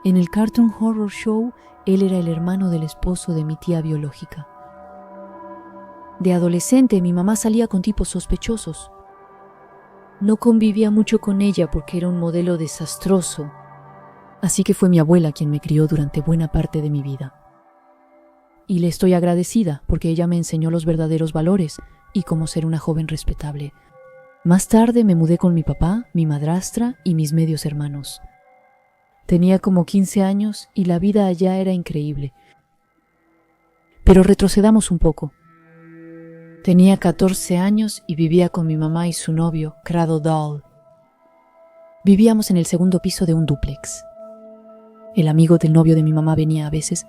En el Cartoon Horror Show, él era el hermano del esposo de mi tía biológica. De adolescente, mi mamá salía con tipos sospechosos. No convivía mucho con ella porque era un modelo desastroso, así que fue mi abuela quien me crió durante buena parte de mi vida. Y le estoy agradecida porque ella me enseñó los verdaderos valores y cómo ser una joven respetable. Más tarde me mudé con mi papá, mi madrastra y mis medios hermanos. Tenía como 15 años y la vida allá era increíble. Pero retrocedamos un poco. Tenía 14 años y vivía con mi mamá y su novio, Cradle Doll. Vivíamos en el segundo piso de un dúplex. El amigo del novio de mi mamá venía a veces.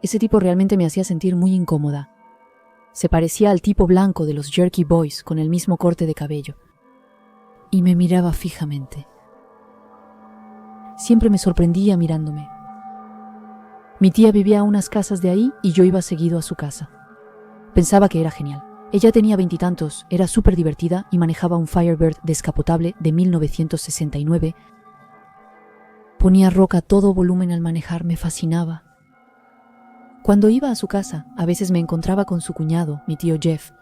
Ese tipo realmente me hacía sentir muy incómoda. Se parecía al tipo blanco de los Jerky Boys con el mismo corte de cabello. Y me miraba fijamente. Siempre me sorprendía mirándome. Mi tía vivía a unas casas de ahí y yo iba seguido a su casa. Pensaba que era genial. Ella tenía 20 y tantos, era súper divertida y manejaba un Firebird descapotable de 1969. Ponía rock a todo volumen al manejar, me fascinaba. Cuando iba a su casa, a veces me encontraba con su cuñado, mi tío Jeff.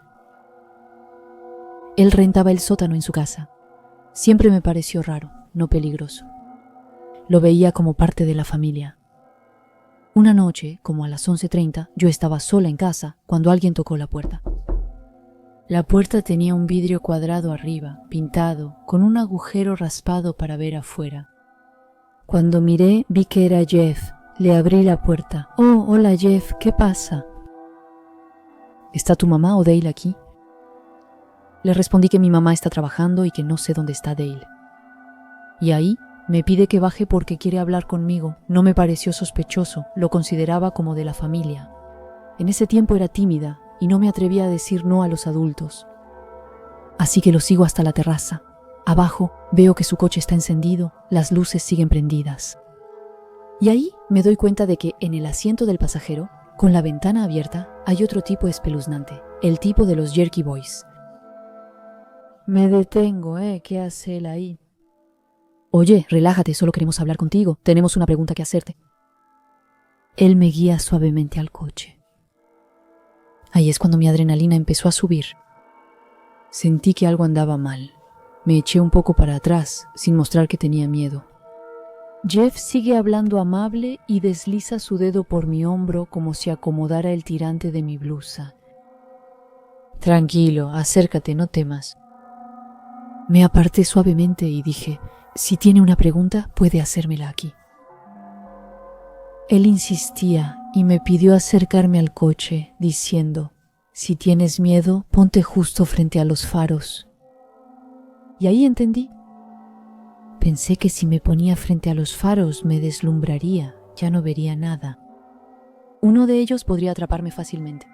Él rentaba el sótano en su casa. Siempre me pareció raro, no peligroso. Lo veía como parte de la familia. Una noche, como a las 11:30, yo estaba sola en casa cuando alguien tocó la puerta. La puerta tenía un vidrio cuadrado arriba, pintado, con un agujero raspado para ver afuera. Cuando miré, vi que era Jeff. Le abrí la puerta. «Oh, hola Jeff, ¿qué pasa?» «¿Está tu mamá o Dale aquí?» Le respondí que mi mamá está trabajando y que no sé dónde está Dale. Y ahí me pide que baje porque quiere hablar conmigo. No me pareció sospechoso, lo consideraba como de la familia. En ese tiempo era tímida y no me atrevía a decir no a los adultos. Así que lo sigo hasta la terraza. Abajo veo que su coche está encendido, las luces siguen prendidas. Y ahí me doy cuenta de que en el asiento del pasajero, con la ventana abierta, hay otro tipo espeluznante, el tipo de los Jerky Boys. Me detengo, ¿qué hace él ahí? Oye, relájate, solo queremos hablar contigo, tenemos una pregunta que hacerte. Él me guía suavemente al coche. Ahí es cuando mi adrenalina empezó a subir. Sentí que algo andaba mal. Me eché un poco para atrás, sin mostrar que tenía miedo. Jeff sigue hablando amable y desliza su dedo por mi hombro como si acomodara el tirante de mi blusa. Tranquilo, acércate, no temas. Me aparté suavemente y dije, si tiene una pregunta, puede hacérmela aquí. Él insistía y me pidió acercarme al coche, diciendo, si tienes miedo, ponte justo frente a los faros. Y ahí entendí. Pensé que si me ponía frente a los faros me deslumbraría, ya no vería nada. Uno de ellos podría atraparme fácilmente.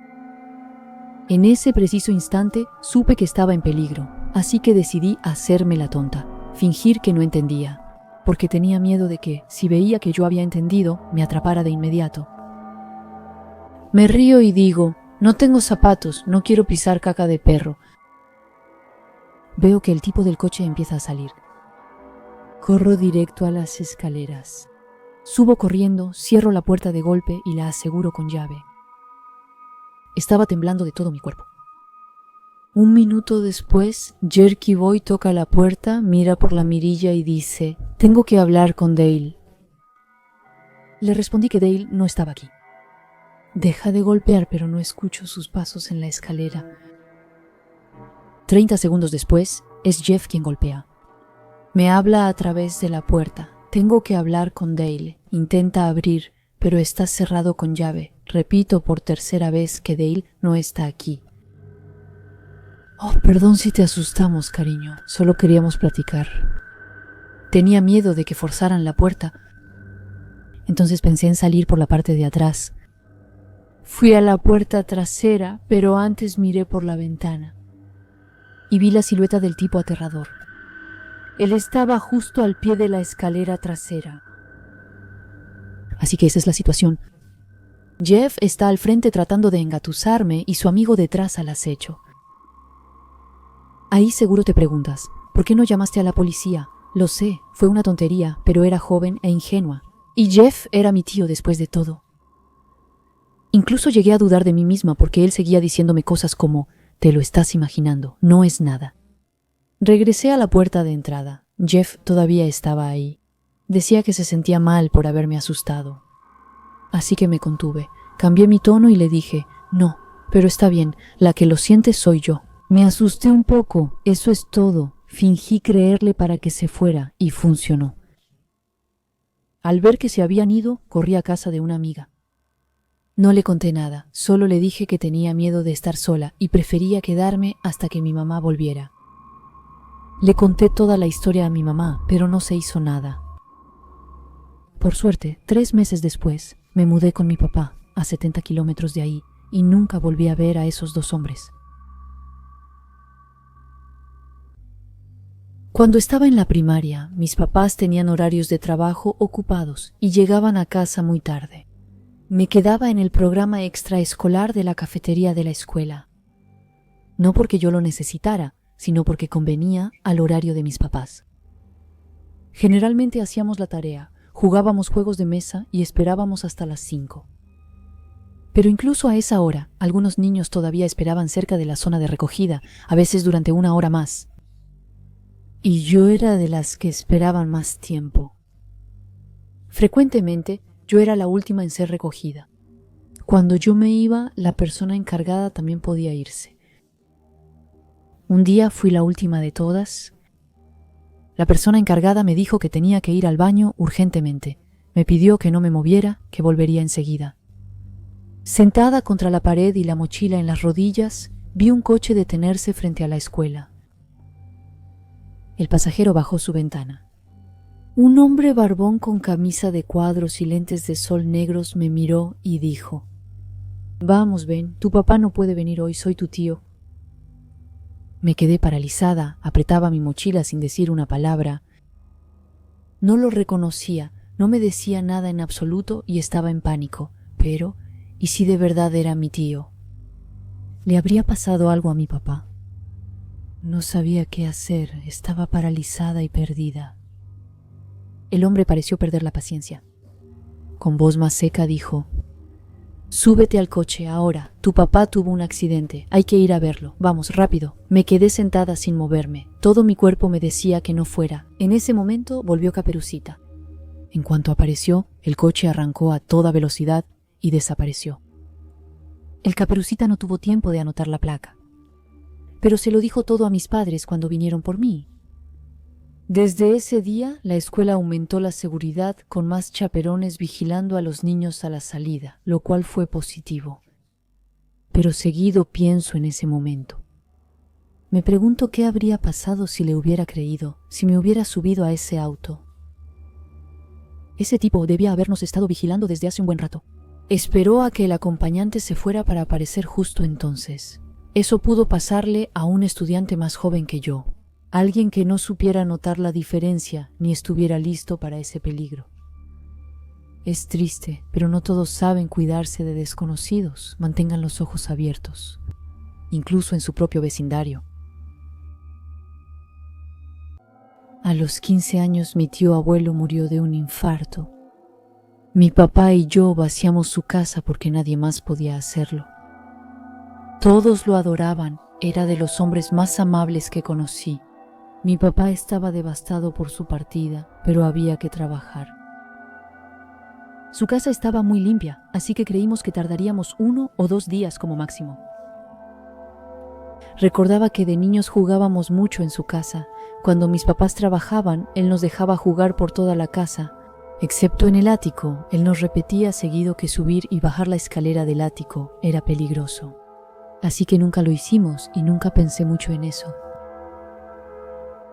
En ese preciso instante supe que estaba en peligro, así que decidí hacerme la tonta, fingir que no entendía, porque tenía miedo de que, si veía que yo había entendido, me atrapara de inmediato. Me río y digo, no tengo zapatos, no quiero pisar caca de perro. Veo que el tipo del coche empieza a salir. Corro directo a las escaleras. Subo corriendo, cierro la puerta de golpe y la aseguro con llave. Estaba temblando de todo mi cuerpo. Un minuto después, Jerky Boy toca la puerta, mira por la mirilla y dice, «Tengo que hablar con Dale». Le respondí que Dale no estaba aquí. Deja de golpear, pero no escucho sus pasos en la escalera. 30 segundos después, es Jeff quien golpea. Me habla a través de la puerta. Tengo que hablar con Dale. Intenta abrir, pero está cerrado con llave. Repito por tercera vez que Dale no está aquí. Oh, perdón si te asustamos, cariño. Solo queríamos platicar. Tenía miedo de que forzaran la puerta. Entonces pensé en salir por la parte de atrás. Fui a la puerta trasera, pero antes miré por la ventana. Y vi la silueta del tipo aterrador. Él estaba justo al pie de la escalera trasera. Así que esa es la situación. Jeff está al frente tratando de engatusarme y su amigo detrás al acecho. Ahí seguro te preguntas, ¿por qué no llamaste a la policía? Lo sé, fue una tontería, pero era joven e ingenua. Y Jeff era mi tío después de todo. Incluso llegué a dudar de mí misma porque él seguía diciéndome cosas como: «Te lo estás imaginando, no es nada». Regresé a la puerta de entrada. Jeff todavía estaba ahí. Decía que se sentía mal por haberme asustado. Así que me contuve. Cambié mi tono y le dije: «No, pero está bien, la que lo siente soy yo». Me asusté un poco, eso es todo. Fingí creerle para que se fuera y funcionó. Al ver que se habían ido, corrí a casa de una amiga. No le conté nada, solo le dije que tenía miedo de estar sola y prefería quedarme hasta que mi mamá volviera. Le conté toda la historia a mi mamá, pero no se hizo nada. Por suerte, 3 meses después, me mudé con mi papá a 70 kilómetros de ahí y nunca volví a ver a esos 2 hombres. Cuando estaba en la primaria, mis papás tenían horarios de trabajo ocupados y llegaban a casa muy tarde. Me quedaba en el programa extraescolar de la cafetería de la escuela. No porque yo lo necesitara, sino porque convenía al horario de mis papás. Generalmente hacíamos la tarea, jugábamos juegos de mesa y esperábamos hasta las 5. Pero incluso a esa hora, algunos niños todavía esperaban cerca de la zona de recogida, a veces durante 1 hora más. Y yo era de las que esperaban más tiempo. Frecuentemente, yo era la última en ser recogida. Cuando yo me iba, la persona encargada también podía irse. Un día fui la última de todas. La persona encargada me dijo que tenía que ir al baño urgentemente. Me pidió que no me moviera, que volvería enseguida. Sentada contra la pared y la mochila en las rodillas, vi un coche detenerse frente a la escuela. El pasajero bajó su ventana. Un hombre barbón con camisa de cuadros y lentes de sol negros me miró y dijo: «Vamos, ven, tu papá no puede venir hoy, soy tu tío». Me quedé paralizada, apretaba mi mochila sin decir una palabra. No lo reconocía, no me decía nada en absoluto y estaba en pánico. Pero, ¿y si de verdad era mi tío? ¿Le habría pasado algo a mi papá? No sabía qué hacer, estaba paralizada y perdida. El hombre pareció perder la paciencia. Con voz más seca dijo: «Súbete al coche ahora, tu papá tuvo un accidente, hay que ir a verlo, vamos, rápido». Me quedé sentada sin moverme, todo mi cuerpo me decía que no fuera. En ese momento volvió Caperucita. En cuanto apareció, el coche arrancó a toda velocidad y desapareció. El Caperucita no tuvo tiempo de anotar la placa, pero se lo dijo todo a mis padres cuando vinieron por mí. Desde ese día, la escuela aumentó la seguridad con más chaperones vigilando a los niños a la salida, lo cual fue positivo. Pero seguido pienso en ese momento. Me pregunto qué habría pasado si le hubiera creído, si me hubiera subido a ese auto. Ese tipo debía habernos estado vigilando desde hace un buen rato. Esperó a que el acompañante se fuera para aparecer justo entonces. Eso pudo pasarle a un estudiante más joven que yo, alguien que no supiera notar la diferencia ni estuviera listo para ese peligro. Es triste, pero no todos saben cuidarse de desconocidos. Mantengan los ojos abiertos, incluso en su propio vecindario. A los 15 años mi tío abuelo murió de un infarto. Mi papá y yo vaciamos su casa porque nadie más podía hacerlo. Todos lo adoraban, era de los hombres más amables que conocí. Mi papá estaba devastado por su partida, pero había que trabajar. Su casa estaba muy limpia, así que creímos que tardaríamos 1 o 2 días como máximo. Recordaba que de niños jugábamos mucho en su casa. Cuando mis papás trabajaban, él nos dejaba jugar por toda la casa. Excepto en el ático, él nos repetía seguido que subir y bajar la escalera del ático era peligroso. Así que nunca lo hicimos y nunca pensé mucho en eso.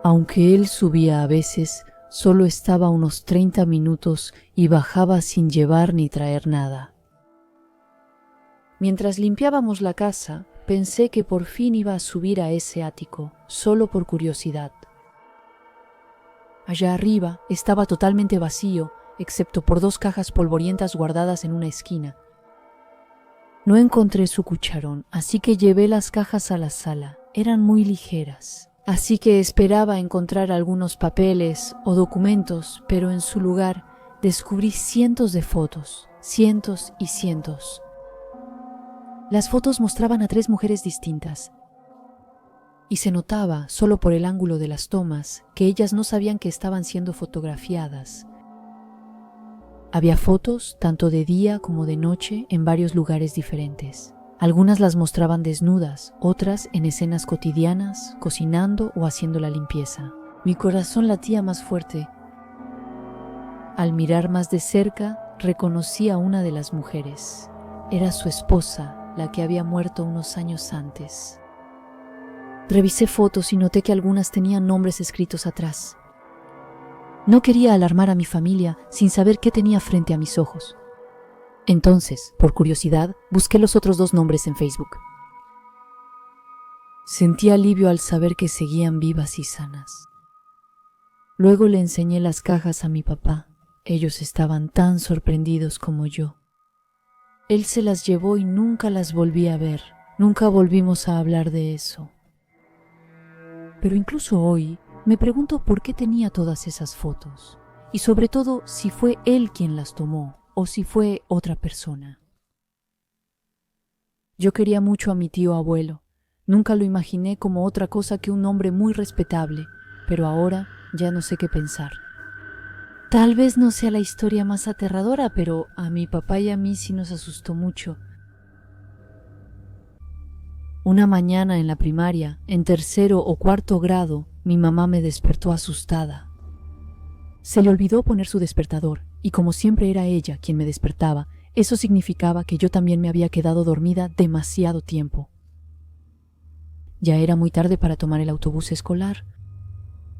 Aunque él subía a veces, solo estaba unos 30 minutos y bajaba sin llevar ni traer nada. Mientras limpiábamos la casa, pensé que por fin iba a subir a ese ático, solo por curiosidad. Allá arriba estaba totalmente vacío, excepto por 2 cajas polvorientas guardadas en una esquina. No encontré su cucharón, así que llevé las cajas a la sala. Eran muy ligeras. Así que esperaba encontrar algunos papeles o documentos, pero en su lugar descubrí cientos de fotos, cientos y cientos. Las fotos mostraban a 3 mujeres distintas, y se notaba, solo por el ángulo de las tomas, que ellas no sabían que estaban siendo fotografiadas. Había fotos, tanto de día como de noche, en varios lugares diferentes. Algunas las mostraban desnudas, otras en escenas cotidianas, cocinando o haciendo la limpieza. Mi corazón latía más fuerte. Al mirar más de cerca, reconocí a una de las mujeres. Era su esposa, la que había muerto unos años antes. Revisé fotos y noté que algunas tenían nombres escritos atrás. No quería alarmar a mi familia sin saber qué tenía frente a mis ojos. Entonces, por curiosidad, busqué los otros 2 nombres en Facebook. Sentí alivio al saber que seguían vivas y sanas. Luego le enseñé las cajas a mi papá. Ellos estaban tan sorprendidos como yo. Él se las llevó y nunca las volví a ver. Nunca volvimos a hablar de eso. Pero incluso hoy me pregunto por qué tenía todas esas fotos. Y sobre todo si fue él quien las tomó o si fue otra persona. Yo quería mucho a mi tío abuelo. Nunca lo imaginé como otra cosa que un hombre muy respetable, pero ahora ya no sé qué pensar. Tal vez no sea la historia más aterradora, pero a mi papá y a mí sí nos asustó mucho. Una mañana en la primaria, en 3º o 4º grado, mi mamá me despertó asustada. Se le olvidó poner su despertador, y como siempre era ella quien me despertaba, eso significaba que yo también me había quedado dormida demasiado tiempo. Ya era muy tarde para tomar el autobús escolar.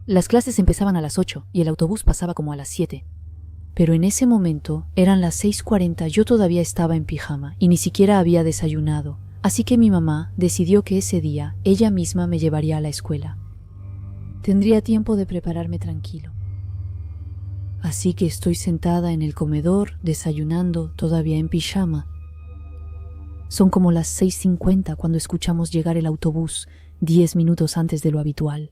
Las clases empezaban a las 8 y el autobús pasaba como a las 7. Pero en ese momento eran las 6:40, yo todavía estaba en pijama y ni siquiera había desayunado. Así que mi mamá decidió que ese día ella misma me llevaría a la escuela. Tendría tiempo de prepararme tranquilo. Así que estoy sentada en el comedor, desayunando, todavía en pijama. Son como las 6:50 cuando escuchamos llegar el autobús, 10 minutos antes de lo habitual.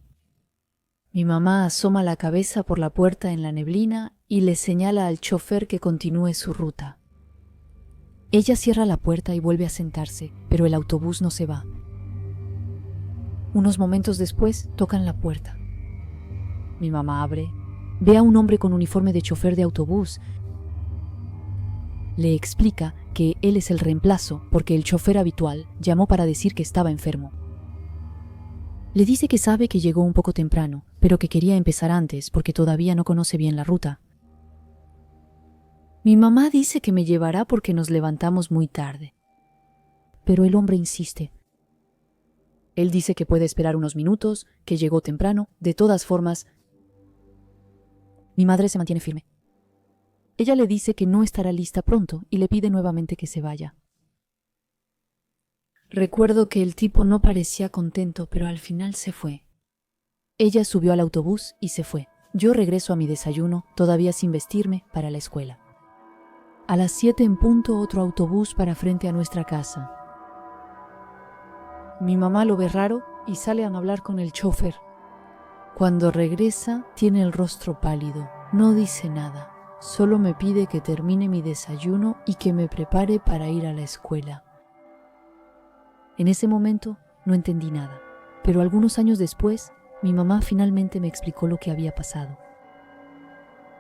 Mi mamá asoma la cabeza por la puerta en la neblina y le señala al chofer que continúe su ruta. Ella cierra la puerta y vuelve a sentarse, pero el autobús no se va. Unos momentos después tocan la puerta. Mi mamá abre. Ve a un hombre con uniforme de chofer de autobús. Le explica que él es el reemplazo porque el chofer habitual llamó para decir que estaba enfermo. Le dice que sabe que llegó un poco temprano, pero que quería empezar antes porque todavía no conoce bien la ruta. Mi mamá dice que me llevará porque nos levantamos muy tarde. Pero el hombre insiste. Él dice que puede esperar unos minutos, que llegó temprano, de todas formas. Mi madre se mantiene firme. Ella le dice que no estará lista pronto y le pide nuevamente que se vaya. Recuerdo que el tipo no parecía contento, pero al final se fue. Ella subió al autobús y se fue. Yo regreso a mi desayuno, todavía sin vestirme, para la escuela. A las 7 en punto otro autobús para frente a nuestra casa. Mi mamá lo ve raro y sale a hablar con el chofer. Cuando regresa, tiene el rostro pálido. No dice nada. Solo me pide que termine mi desayuno y que me prepare para ir a la escuela. En ese momento no entendí nada, pero algunos años después, mi mamá finalmente me explicó lo que había pasado.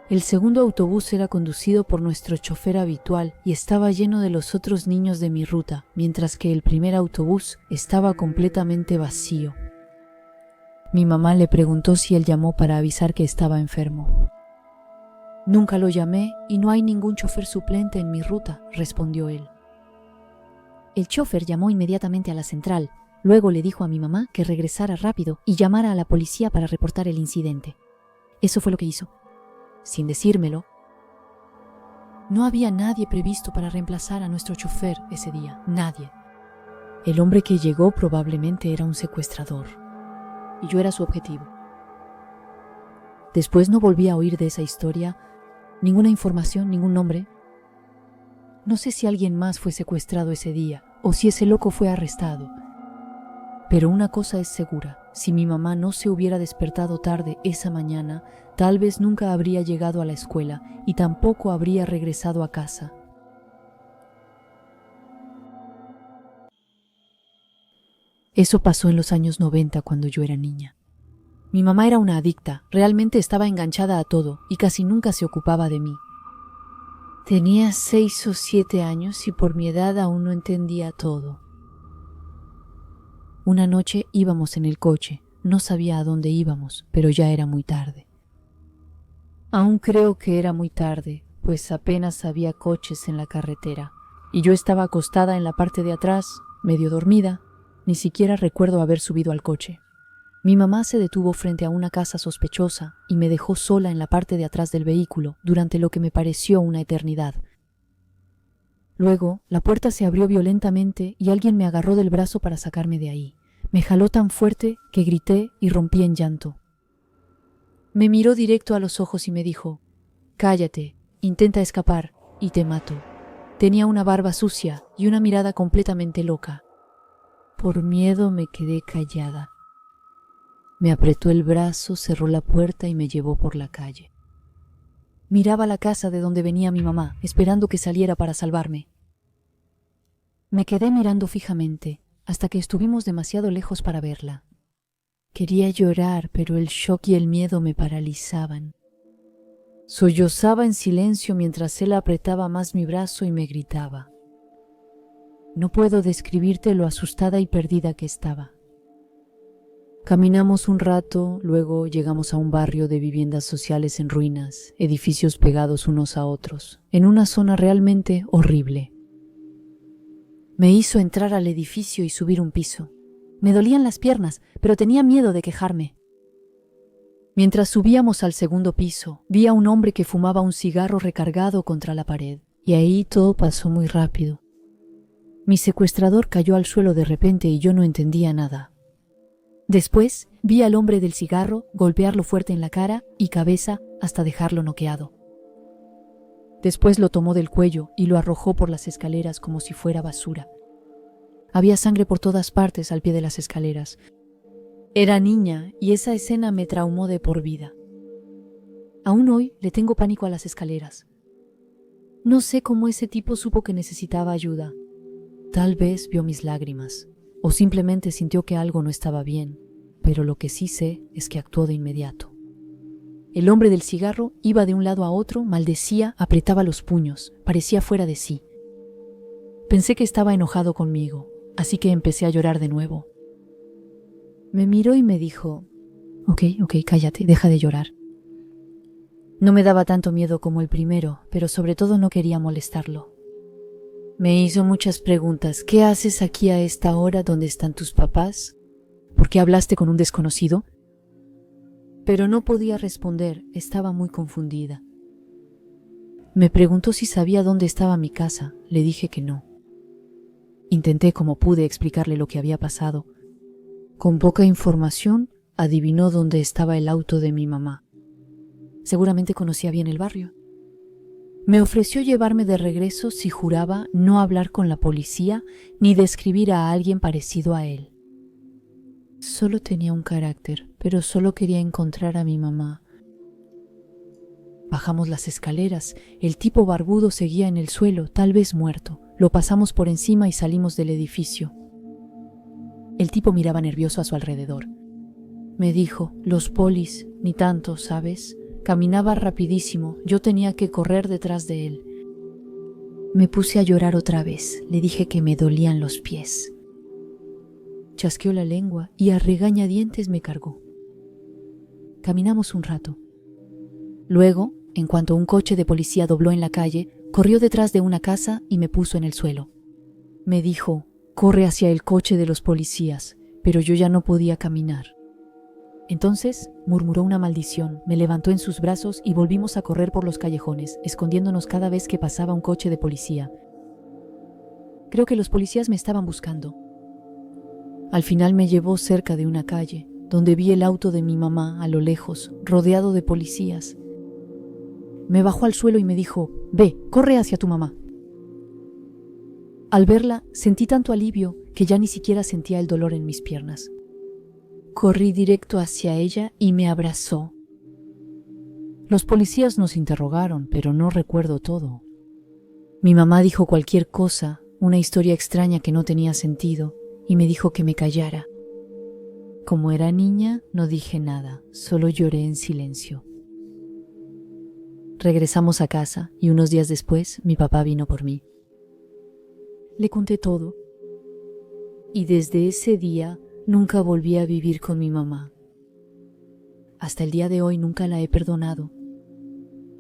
El segundo autobús era conducido por nuestro chofer habitual y estaba lleno de los otros niños de mi ruta, mientras que el primer autobús estaba completamente vacío. Mi mamá le preguntó si él llamó para avisar que estaba enfermo. Nunca lo llamé y no hay ningún chofer suplente en mi ruta, respondió él. El chofer llamó inmediatamente a la central. Luego le dijo a mi mamá que regresara rápido y llamara a la policía para reportar el incidente. Eso fue lo que hizo. Sin decírmelo, no había nadie previsto para reemplazar a nuestro chofer ese día. Nadie. El hombre que llegó probablemente era un secuestrador. Y yo era su objetivo. Después no volví a oír de esa historia, ninguna información, ningún nombre. No sé si alguien más fue secuestrado ese día o si ese loco fue arrestado. Pero una cosa es segura, Si mi mamá no se hubiera despertado tarde esa mañana, tal vez nunca habría llegado a la escuela y tampoco habría regresado a casa. Eso pasó en los años 90 cuando yo era niña. Mi mamá era una adicta, realmente estaba enganchada a todo y casi nunca se ocupaba de mí. Tenía 6 o 7 años y por mi edad aún no entendía todo. Una noche íbamos en el coche, no sabía a dónde íbamos, pero ya era muy tarde. Aún creo que era muy tarde, pues apenas había coches en la carretera, y yo estaba acostada en la parte de atrás, medio dormida, ni siquiera recuerdo haber subido al coche. Mi mamá se detuvo frente a una casa sospechosa y me dejó sola en la parte de atrás del vehículo durante lo que me pareció una eternidad. Luego, la puerta se abrió violentamente y alguien me agarró del brazo para sacarme de ahí. Me jaló tan fuerte que grité y rompí en llanto. Me miró directo a los ojos y me dijo: «Cállate, intenta escapar y te mato». Tenía una barba sucia y una mirada completamente loca. Por miedo me quedé callada. Me apretó el brazo, cerró la puerta y me llevó por la calle. Miraba la casa de donde venía mi mamá, esperando que saliera para salvarme. Me quedé mirando fijamente, hasta que estuvimos demasiado lejos para verla. Quería llorar, pero el shock y el miedo me paralizaban. Sollozaba en silencio mientras él apretaba más mi brazo y me gritaba. No puedo describirte lo asustada y perdida que estaba. Caminamos un rato, luego llegamos a un barrio de viviendas sociales en ruinas, edificios pegados unos a otros, en una zona realmente horrible. Me hizo entrar al edificio y subir un piso. Me dolían las piernas, pero tenía miedo de quejarme. Mientras subíamos al segundo piso, vi a un hombre que fumaba un cigarro recargado contra la pared, y ahí todo pasó muy rápido. Mi secuestrador cayó al suelo de repente y yo no entendía nada. Después vi al hombre del cigarro golpearlo fuerte en la cara y cabeza hasta dejarlo noqueado. Después lo tomó del cuello y lo arrojó por las escaleras como si fuera basura. Había sangre por todas partes al pie de las escaleras. Era niña y esa escena me traumó de por vida. Aún hoy le tengo pánico a las escaleras. No sé cómo ese tipo supo que necesitaba ayuda. Tal vez vio mis lágrimas, o simplemente sintió que algo no estaba bien, pero lo que sí sé es que actuó de inmediato. El hombre del cigarro iba de un lado a otro, maldecía, apretaba los puños, parecía fuera de sí. Pensé que estaba enojado conmigo, así que empecé a llorar de nuevo. Me miró y me dijo: Ok, cállate, deja de llorar. No me daba tanto miedo como el primero, pero sobre todo no quería molestarlo. Me hizo muchas preguntas. ¿Qué haces aquí a esta hora? ¿Dónde están tus papás? ¿Por qué hablaste con un desconocido? Pero no podía responder, estaba muy confundida. Me preguntó si sabía dónde estaba mi casa. Le dije que no. Intenté como pude explicarle lo que había pasado. Con poca información, adivinó dónde estaba el auto de mi mamá. Seguramente conocía bien el barrio. Me ofreció llevarme de regreso si juraba no hablar con la policía ni describir a alguien parecido a él. Solo tenía un carácter, pero solo quería encontrar a mi mamá. Bajamos las escaleras, el tipo barbudo seguía en el suelo, tal vez muerto. Lo pasamos por encima y salimos del edificio. El tipo miraba nervioso a su alrededor. Me dijo: los polis, ni tanto, ¿sabes? Caminaba rapidísimo, yo tenía que correr detrás de él. Me puse a llorar otra vez, le dije que me dolían los pies. Chasqueó la lengua y a regañadientes me cargó. Caminamos un rato. Luego, en cuanto un coche de policía dobló en la calle, corrió detrás de una casa y me puso en el suelo. Me dijo: corre hacia el coche de los policías, pero yo ya no podía caminar. Entonces murmuró una maldición, me levantó en sus brazos y volvimos a correr por los callejones, escondiéndonos cada vez que pasaba un coche de policía. Creo que los policías me estaban buscando. Al final me llevó cerca de una calle, donde vi el auto de mi mamá a lo lejos, rodeado de policías. Me bajó al suelo y me dijo: ve, corre hacia tu mamá. Al verla, sentí tanto alivio que ya ni siquiera sentía el dolor en mis piernas. Corrí directo hacia ella y me abrazó. Los policías nos interrogaron, pero no recuerdo todo. Mi mamá dijo cualquier cosa, una historia extraña que no tenía sentido, y me dijo que me callara. Como era niña, no dije nada, solo lloré en silencio. Regresamos a casa y unos días después mi papá vino por mí. Le conté todo. Y desde ese día nunca volví a vivir con mi mamá. Hasta el día de hoy nunca la he perdonado.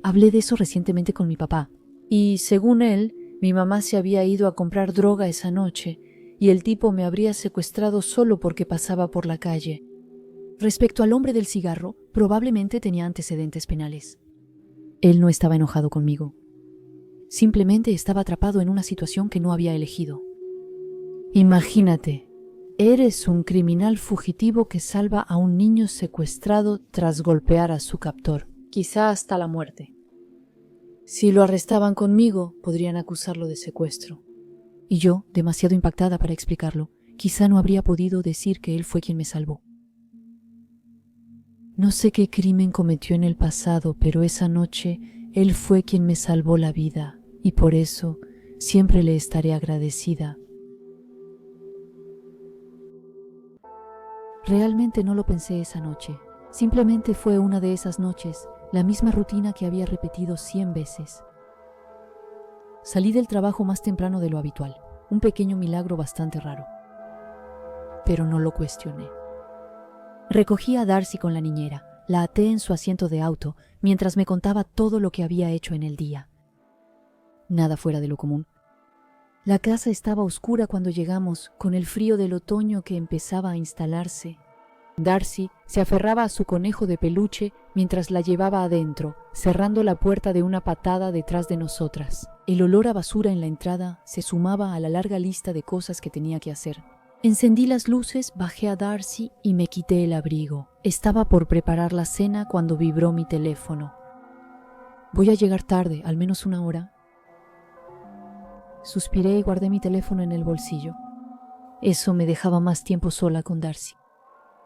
Hablé de eso recientemente con mi papá, y según él, mi mamá se había ido a comprar droga esa noche y el tipo me habría secuestrado solo porque pasaba por la calle. Respecto al hombre del cigarro, probablemente tenía antecedentes penales. Él no estaba enojado conmigo. Simplemente estaba atrapado en una situación que no había elegido. Imagínate, eres un criminal fugitivo que salva a un niño secuestrado tras golpear a su captor, quizá hasta la muerte. Si lo arrestaban conmigo, podrían acusarlo de secuestro. Y yo, demasiado impactada para explicarlo, quizá no habría podido decir que él fue quien me salvó. No sé qué crimen cometió en el pasado, pero esa noche él fue quien me salvó la vida, y por eso siempre le estaré agradecida. Realmente no lo pensé esa noche. Simplemente fue una de esas noches, la misma rutina que había repetido 100 veces. Salí del trabajo más temprano de lo habitual, un pequeño milagro bastante raro. Pero no lo cuestioné. Recogí a Darcy con la niñera, la até en su asiento de auto mientras me contaba todo lo que había hecho en el día. Nada fuera de lo común. La casa estaba oscura cuando llegamos, con el frío del otoño que empezaba a instalarse. Darcy se aferraba a su conejo de peluche mientras la llevaba adentro, cerrando la puerta de una patada detrás de nosotras. El olor a basura en la entrada se sumaba a la larga lista de cosas que tenía que hacer. Encendí las luces, bajé a Darcy y me quité el abrigo. Estaba por preparar la cena cuando vibró mi teléfono. Voy a llegar tarde, al menos una hora. Suspiré y guardé mi teléfono en el bolsillo. Eso me dejaba más tiempo sola con Darcy.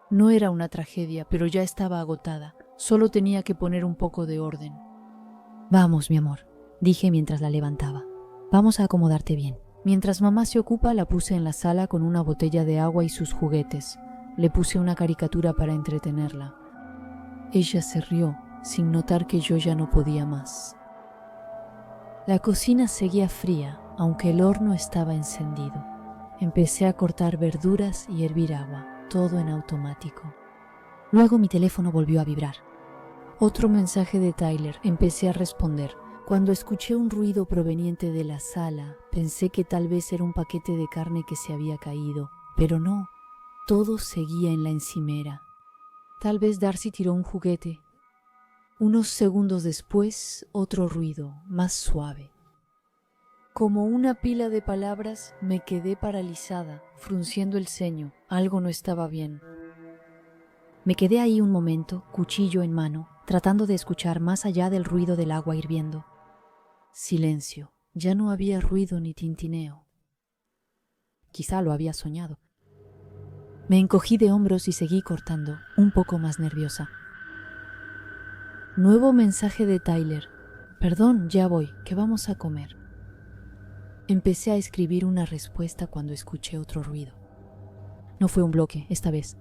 No era una tragedia, pero ya estaba agotada. Solo tenía que poner un poco de orden. Vamos, mi amor, dije mientras la levantaba. Vamos a acomodarte bien. Mientras mamá se ocupa, la puse en la sala con una botella de agua y sus juguetes. Le puse una caricatura para entretenerla. Ella se rió, sin notar que yo ya no podía más. La cocina seguía fría, aunque el horno estaba encendido. Empecé a cortar verduras y hervir agua. Todo en automático. Luego mi teléfono volvió a vibrar. Otro mensaje de Tyler. Empecé a responder. Cuando escuché un ruido proveniente de la sala, pensé que tal vez era un paquete de carne que se había caído, pero no. Todo seguía en la encimera. Tal vez Darcy tiró un juguete. Unos segundos después, otro ruido, más suave. Como una pila de palabras, me quedé paralizada, frunciendo el ceño. Algo no estaba bien. Me quedé ahí un momento, cuchillo en mano, tratando de escuchar más allá del ruido del agua hirviendo. Silencio. Ya no había ruido ni tintineo. Quizá lo había soñado. Me encogí de hombros y seguí cortando, un poco más nerviosa. Nuevo mensaje de Tyler. Perdón, ya voy, que vamos a comer. Empecé a escribir una respuesta cuando escuché otro ruido. No fue un bloque, esta vez.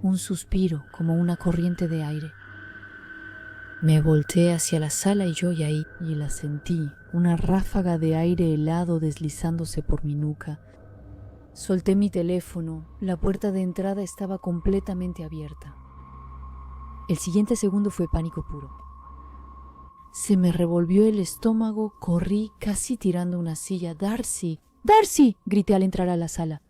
Un suspiro, como una corriente de aire. Me volteé hacia la sala y ahí la sentí, una ráfaga de aire helado deslizándose por mi nuca. Solté mi teléfono, la puerta de entrada estaba completamente abierta. El siguiente segundo fue pánico puro. Se me revolvió el estómago, corrí casi tirando una silla. ¡Darcy! ¡Darcy!, grité al entrar a la sala.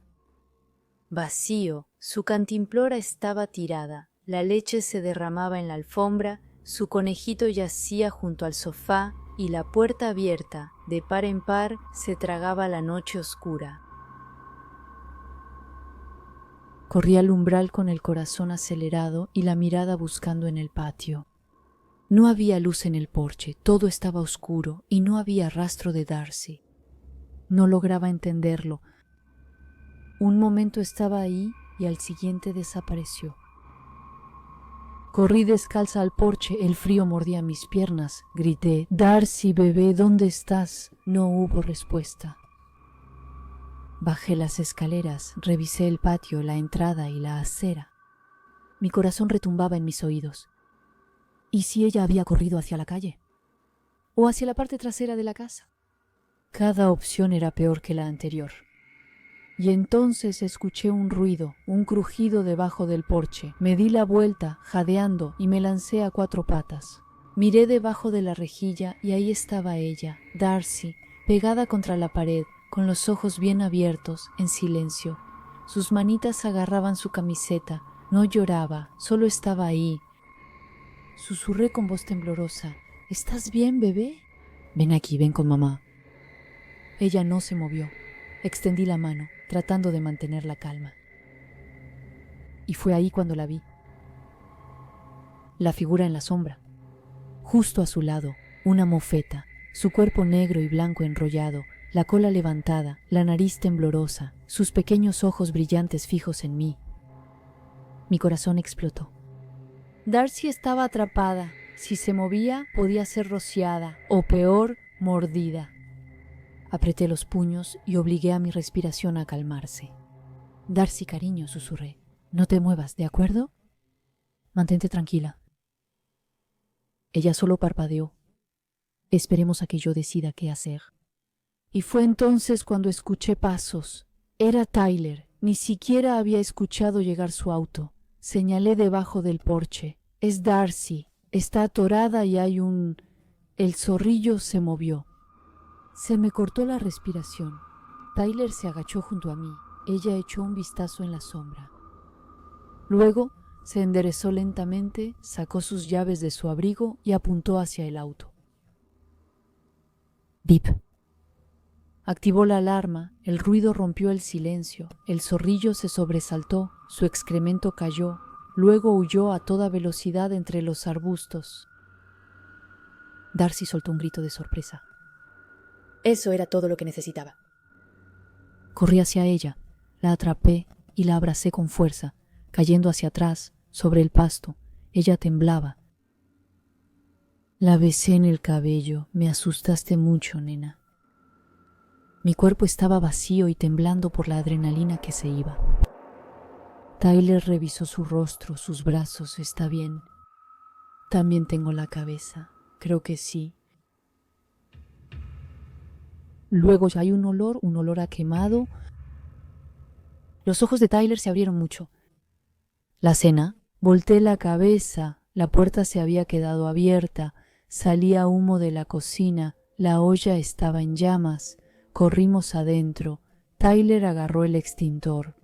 Vacío, su cantimplora estaba tirada, la leche se derramaba en la alfombra, su conejito yacía junto al sofá y la puerta abierta, de par en par, se tragaba la noche oscura. Corrí al umbral con el corazón acelerado y la mirada buscando en el patio. No había luz en el porche, todo estaba oscuro y no había rastro de Darcy. No lograba entenderlo. Un momento estaba ahí y al siguiente desapareció. Corrí descalza al porche, el frío mordía mis piernas. Grité, «Darcy, bebé, ¿dónde estás?» No hubo respuesta. Bajé las escaleras, revisé el patio, la entrada y la acera. Mi corazón retumbaba en mis oídos. ¿Y si ella había corrido hacia la calle? ¿O hacia la parte trasera de la casa? Cada opción era peor que la anterior. Y entonces escuché un ruido, un crujido debajo del porche. Me di la vuelta, jadeando, y me lancé a 4 patas. Miré debajo de la rejilla y ahí estaba ella, Darcy, pegada contra la pared, con los ojos bien abiertos, en silencio. Sus manitas agarraban su camiseta. No lloraba, solo estaba ahí. Susurré con voz temblorosa, «¿Estás bien, bebé?» «Ven aquí, ven con mamá». Ella no se movió. Extendí la mano, tratando de mantener la calma. Y fue ahí cuando la vi. La figura en la sombra. Justo a su lado, una mofeta, su cuerpo negro y blanco enrollado, la cola levantada, la nariz temblorosa, sus pequeños ojos brillantes fijos en mí. Mi corazón explotó. Darcy estaba atrapada. Si se movía, podía ser rociada, o peor, mordida. Apreté los puños y obligué a mi respiración a calmarse. «Darcy, cariño», susurré, «no te muevas, ¿de acuerdo? Mantente tranquila». Ella solo parpadeó. Esperemos a que yo decida qué hacer. Y fue entonces cuando escuché pasos. Era Tyler. Ni siquiera había escuchado llegar su auto. Señalé debajo del porche. «Es Darcy. Está atorada y hay un...». El zorrillo se movió. Se me cortó la respiración. Tyler se agachó junto a mí. Ella echó un vistazo en la sombra. Luego se enderezó lentamente, sacó sus llaves de su abrigo y apuntó hacia el auto. Bip. Activó la alarma, el ruido rompió el silencio, el zorrillo se sobresaltó, su excremento cayó, luego huyó a toda velocidad entre los arbustos. Darcy soltó un grito de sorpresa. Eso era todo lo que necesitaba. Corrí hacia ella, la atrapé y la abracé con fuerza, cayendo hacia atrás, sobre el pasto. Ella temblaba. La besé en el cabello. «Me asustaste mucho, nena». Mi cuerpo estaba vacío y temblando por la adrenalina que se iba. Tyler revisó su rostro, sus brazos. «Está bien. También tengo la cabeza. Creo que sí». Luego hay un olor a quemado. Los ojos de Tyler se abrieron mucho. «¿La cena?» Volteé la cabeza. La puerta se había quedado abierta. Salía humo de la cocina. La olla estaba en llamas. Corrimos adentro. Tyler agarró el extintor.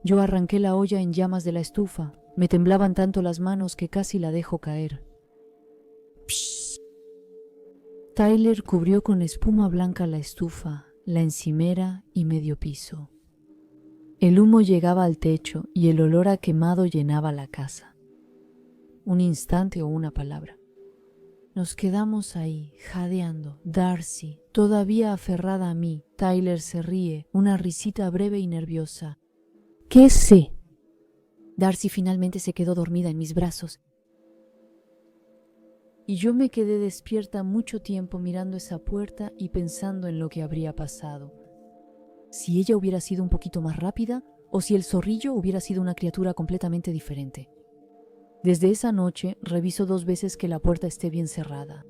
Yo arranqué la olla en llamas de la estufa. Me temblaban tanto las manos que casi la dejo caer. Psst. Tyler cubrió con espuma blanca la estufa, la encimera y medio piso. El humo llegaba al techo y el olor a quemado llenaba la casa. Un instante o una palabra. Nos quedamos ahí, jadeando. Darcy, todavía aferrada a mí. Tyler se ríe, una risita breve y nerviosa. «¿Qué sé?» Darcy finalmente se quedó dormida en mis brazos. Y yo me quedé despierta mucho tiempo mirando esa puerta y pensando en lo que habría pasado. Si ella hubiera sido un poquito más rápida o si el zorrillo hubiera sido una criatura completamente diferente. Desde esa noche reviso 2 veces que la puerta esté bien cerrada.